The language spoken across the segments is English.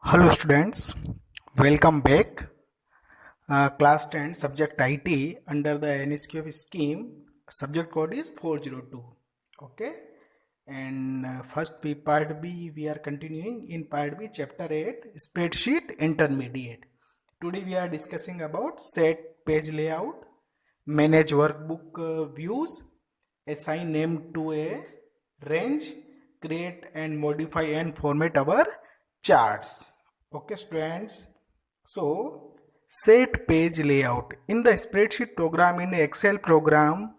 Hello students, welcome back. Class 10 subject IT under the NSQF scheme. Subject code is 402. Okay, and first part B we are continuing in part B chapter 8 spreadsheet intermediate. Today we are discussing about set page layout, manage workbook views, assign name to a range, create and modify and format our charts. Okay students, so set page layout in the spreadsheet program, in Excel program.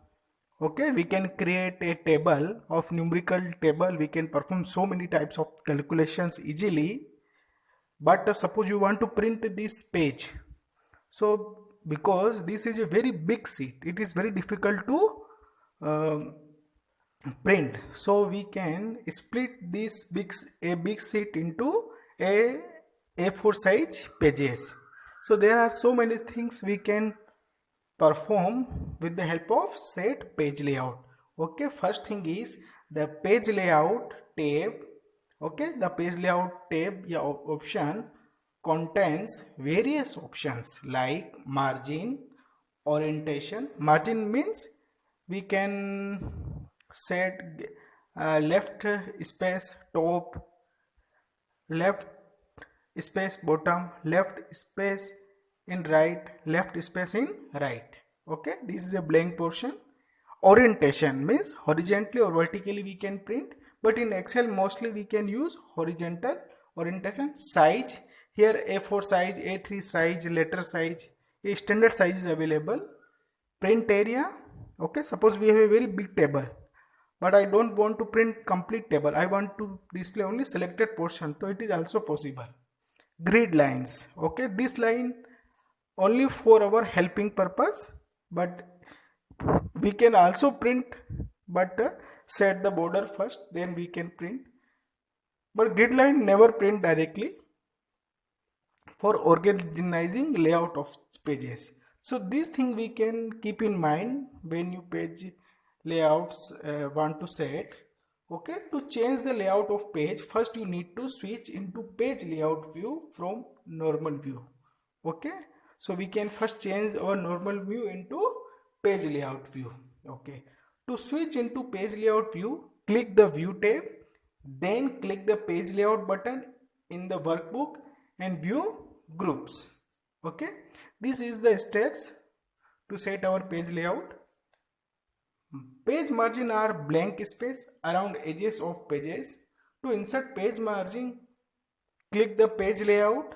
Okay, we can create a table of numerical table. We can perform so many types of calculations easily. But suppose you want to print this page, so because this is a very big sheet, it is very difficult to um, print. So we can split this big sheet into a A4 size pages. So there are so many things we can perform with the help of set page layout. Okay, first thing is the page layout tab. Okay, the page layout tab option contains various options like margin, orientation. Margin means we can set left space top, left space bottom, left space in right, left space in right. Okay, this is a blank portion. Orientation means horizontally or vertically we can print, but in Excel mostly we can use horizontal orientation. Size, here A4 size, A3 size, letter size, a standard size is available. Print area, okay, suppose we have a very big table but I don't want to print complete table, I want to display only selected portion, so it is also possible. Grid lines, okay, this line only for our helping purpose, but we can also print, but set the border first, then we can print. But grid line never print directly, for organizing layout of pages. So this thing we can keep in mind when you page layouts want to set. Okay, to change the layout of page, first you need to switch into page layout view from normal view. Okay, so we can first change our normal view into page layout view. Okay, to switch into page layout view, click the view tab, then click the page layout button in the workbook and view groups. Okay, this is the steps to set our page layout. Page margin are blank space around edges of pages. To insert page margin, click the page layout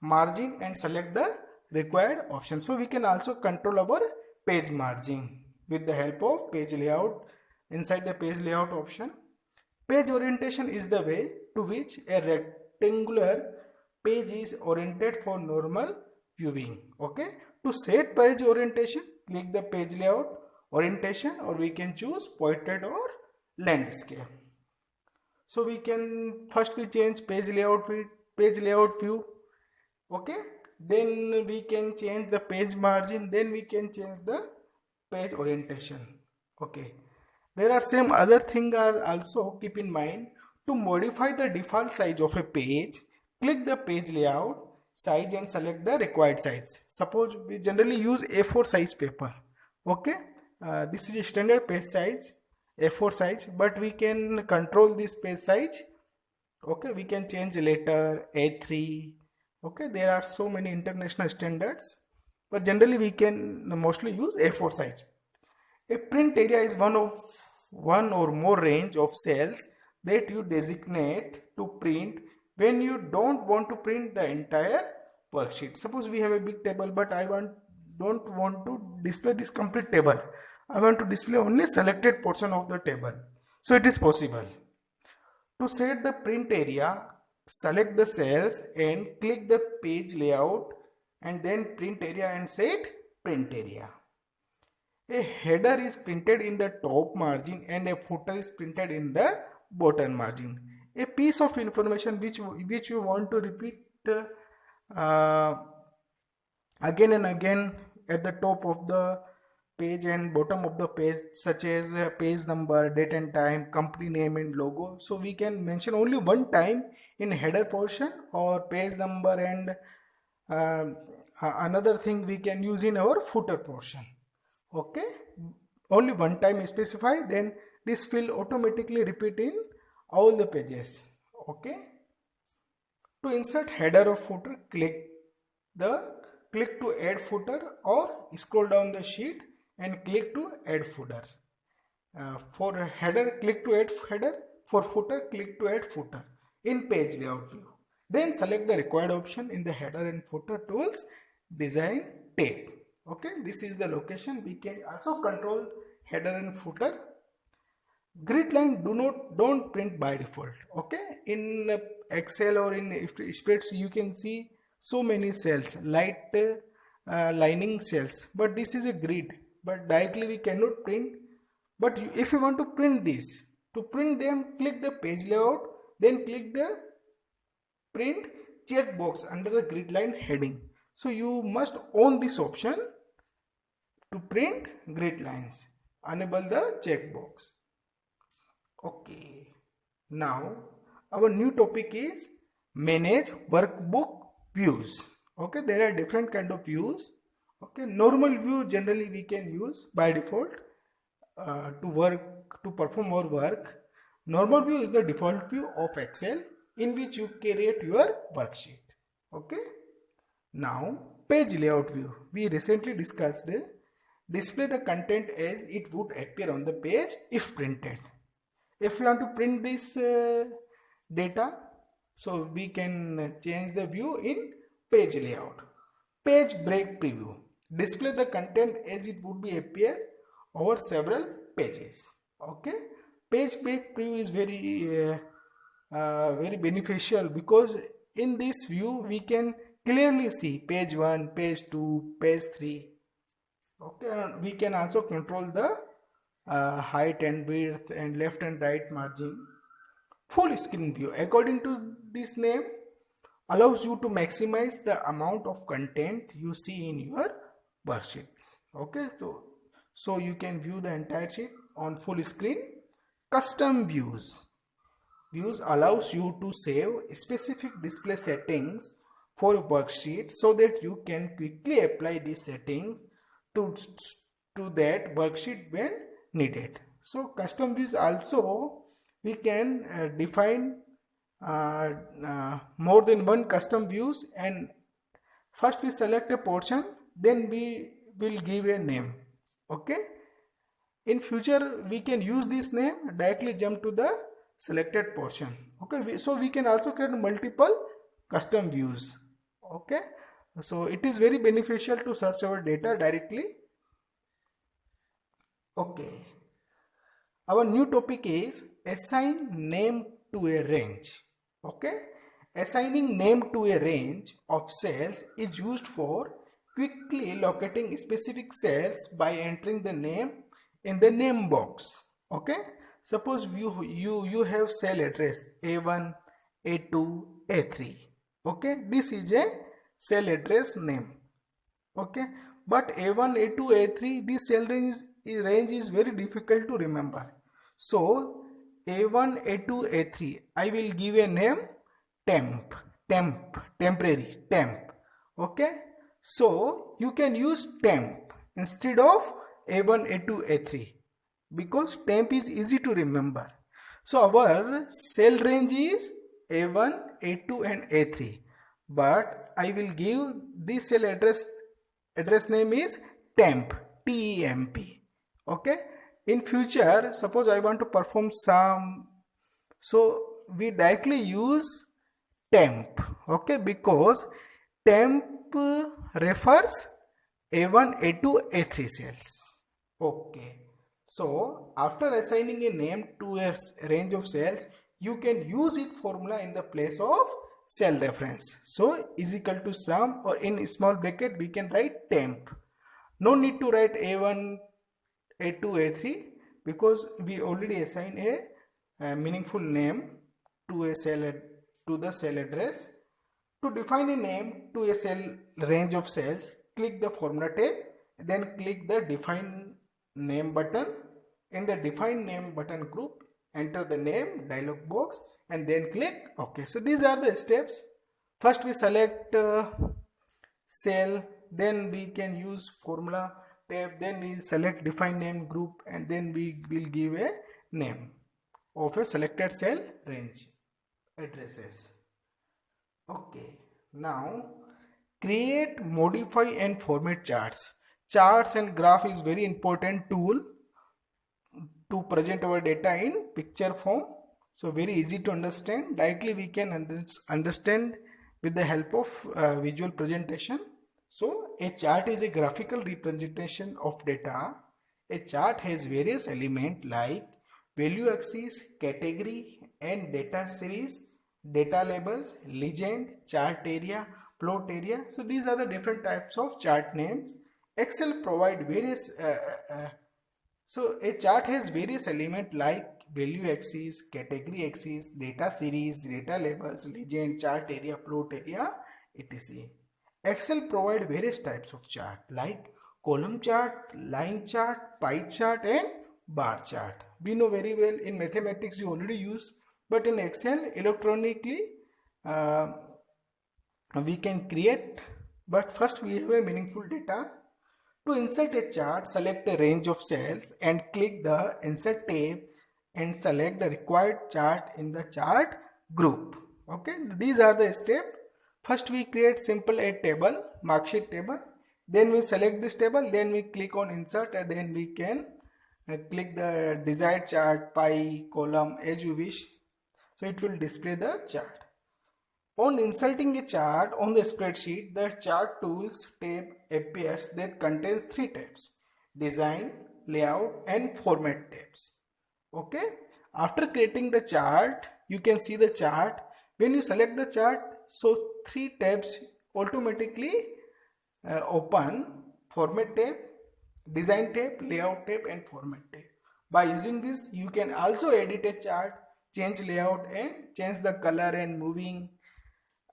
margin and select the required option. So we can also control our page margin with the help of page layout. Inside the page layout option, page orientation is the way to which a rectangular page is oriented for normal viewing. Okay, to set page orientation, click the page layout orientation, or we can choose portrait or landscape. So we can first we change page layout view. Okay, then we can change the page margin, then we can change the page orientation. Okay, there are some other thing are also keep in mind. To modify the default size of a page, click the page layout size and select the required size. Suppose we generally use A4 size paper. Okay, this is a standard page size, A4 size, but we can control this page size. Okay, we can change later A3. Okay, there are so many international standards, but generally we can mostly use A4 size. A print area is one or more range of cells that you designate to print when you don't want to print the entire worksheet. Suppose we have a big table, but don't want to display this complete table. I want to display only selected portion of the table. So it is possible. To set the print area, select the cells and click the page layout and then print area and set print area. A header is printed in the top margin and a footer is printed in the bottom margin. A piece of information which you want to repeat uh, again and again at the top of the page and bottom of the page, such as page number, date and time, company name and logo. So we can mention only one time in header portion, or page number and another thing we can use in our footer portion. Okay, only one time specify, then this will automatically repeat in all the pages. Okay, to insert header or footer, click to add footer, or scroll down the sheet and click to add footer. For header, click to add header. For footer, click to add footer in page layout view. Then select the required option in the header and footer tools, design tab. Okay, this is the location. We can also control header and footer. Grid line don't print by default. Okay, in Excel or in spreadsheets you can see so many cells, light lining cells, but this is a grid, but directly we cannot print. But if you want to print this, to print them, click the page layout, then click the print checkbox under the grid line heading. So you must own this option to print grid lines. Enable the checkbox. Okay, now our new topic is manage workbook views. Okay, there are different kind of views. Okay, normal view generally we can use by default to perform our work. Normal view is the default view of Excel in which you create your worksheet. Okay, now page layout view. We recently discussed display the content as it would appear on the page if printed. If you want to print this data, so we can change the view in page layout. Page break preview. Display the content as it would be appear over several pages. Okay, page break preview is very beneficial, because in this view we can clearly see page 1, page 2, page 3. Okay, we can also control the height and width and left and right margin. Full screen view, according to this name, allows you to maximize the amount of content you see in your worksheet. Okay, so you can view the entire sheet on full screen. Custom views allows you to save specific display settings for a worksheet, so that you can quickly apply these settings to that worksheet when needed. So custom views also, we can define more than one custom views, and first we select a portion, then we will give a name. Okay, in future we can use this name, directly jump to the selected portion. Okay, so we can also create multiple custom views. Okay, so it is very beneficial to search our data directly. Okay, our new topic is assign name to a range. Okay, assigning name to a range of cells is used for quickly locating specific cells by entering the name in the name box. Okay, suppose you have cell address A1, A2, A3. Okay, this is a cell address name. Okay, but A1, A2, A3, this cell range is very difficult to remember. So A1, A2, A3, I will give a name temporary temp. Okay, so you can use temp instead of A1, A2, A3, because temp is easy to remember. So our cell range is A1, A2 and A3, but I will give this cell address name is temp, T-E-M-P. Okay, in future suppose I want to perform some, so we directly use temp. Okay, because temp refers A1, A2, A3 cells. Okay, so after assigning a name to a range of cells, you can use it formula in the place of cell reference. So is equal to sum, or in small bracket we can write temp. No need to write A1, A2, A3, because we already assign a meaningful name to a cell, to the cell address. To define a name to a cell range of cells, click the formula tab Then click the define name button. In the define name button group, enter the name dialog box and then click OK. So these are the steps. First we select cell, then we can use formula tab, then we select define name group, and then we will give a name of a selected cell range addresses. Okay, now create, modify and format charts. Charts and graph is very important tool to present our data in picture form. So very easy to understand. Directly we can understand with the help of visual presentation. So a chart is a graphical representation of data. A chart has various elements like value axis, category and data series, data labels, legend, chart area, plot area. So these are the different types of chart names. Excel provide various so a chart has various elements like value axis, category axis, data series, data labels, legend, chart area, plot area, etc. Excel provide various types of chart like column chart, line chart, pie chart and bar chart. We know very well in mathematics you already use, but in Excel electronically uh, we can create. But first we have a meaningful data. To insert a chart, select a range of cells and click the Insert tab and select the required chart in the chart group. Okay, these are the steps. First we create simple a table, marksheet table. Then we select this table, then we click on Insert and then we can click the desired chart, pie, column as you wish. So it will display the chart. On inserting a chart on the spreadsheet, the Chart Tools tab appears that contains three tabs: Design, Layout and Format tabs. Okay. After creating the chart, you can see the chart. When you select the chart, so three tabs automatically open: Format tab, Design tab, Layout tab and Format tab. By using this, you can also edit a chart, change layout and change the color and moving,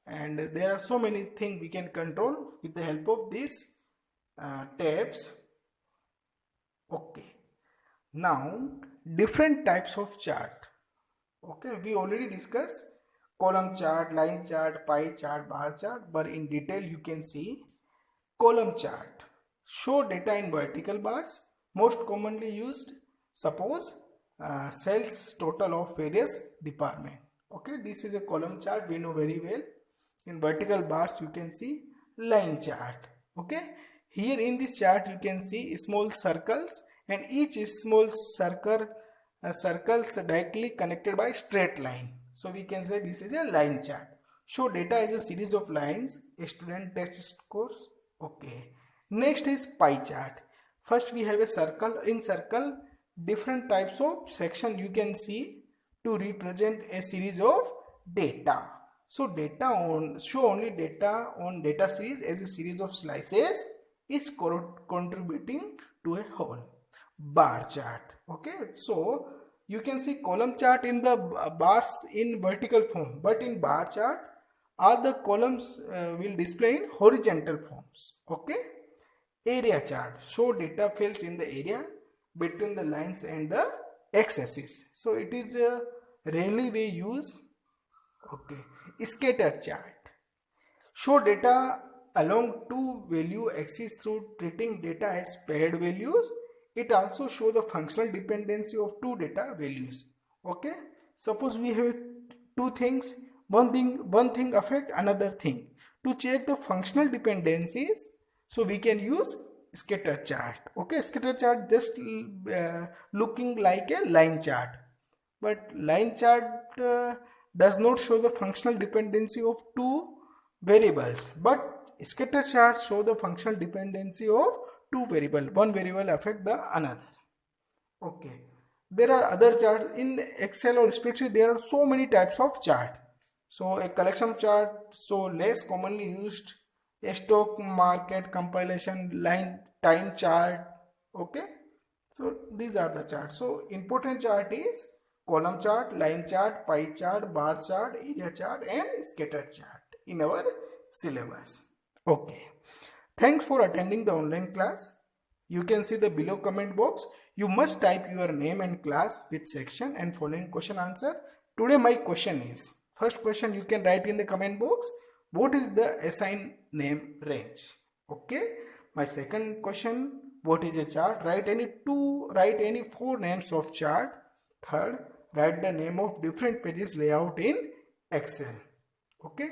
and there are so many things we can control with the help of these tabs. Okay, now different types of chart. Okay, we already discussed column chart, line chart, pie chart, bar chart, but in detail you can see column chart show data in vertical bars, most commonly used. Suppose sales total of various department. Okay, this is a column chart, we know very well. In vertical bars you can see line chart. Okay, here in this chart you can see small circles and each small circles directly connected by straight line. So we can say this is a line chart. Show data is a series of lines, a student test scores. Okay, next is pie chart. First we have a circle. In circle different types of section you can see to represent a series of data. So data on show only data on data series as a series of slices is contributing to a whole. Bar chart. Okay, so you can see column chart in the bars in vertical form, but in bar chart all the columns will display in horizontal forms. Okay, area chart show data fields in the area between the lines and the x-axis. So it is rarely we use. Okay, scatter chart show data along two value axes through treating data as paired values. It also shows the functional dependency of two data values. Okay, suppose we have two things, one thing affect another thing. To check the functional dependencies, so we can use scatter chart. Okay, scatter chart just looking like a line chart, but line chart does not show the functional dependency of two variables, but scatter chart show the functional dependency of two variables. One variable affect the another. Okay, there are other charts in Excel or spreadsheet. There are so many types of chart. So a collection chart, so less commonly used, a stock market compilation line time chart. Okay, so these are the charts. So important chart is column chart, line chart, pie chart, bar chart, area chart and scatter chart in our syllabus. Okay, thanks for attending the online class. You can see the below comment box. You must type your name and class with section and following question answer. Today my question is, first question you can write in the comment box, what is the assigned name range? Okay. My second question, what is a chart? Write any four names of chart. Third, write the name of different pages layout in Excel. Okay.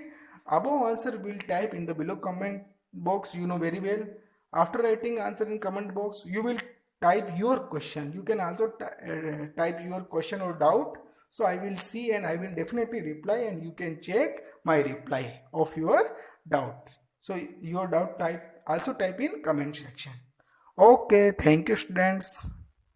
Above answer will type in the below comment box, you know very well. After writing answer in comment box, you will type your question. You can also type your question or doubt. So I will see and I will definitely reply, and you can check my reply of your doubt. So your doubt type also type in comment section. Okay, thank you students.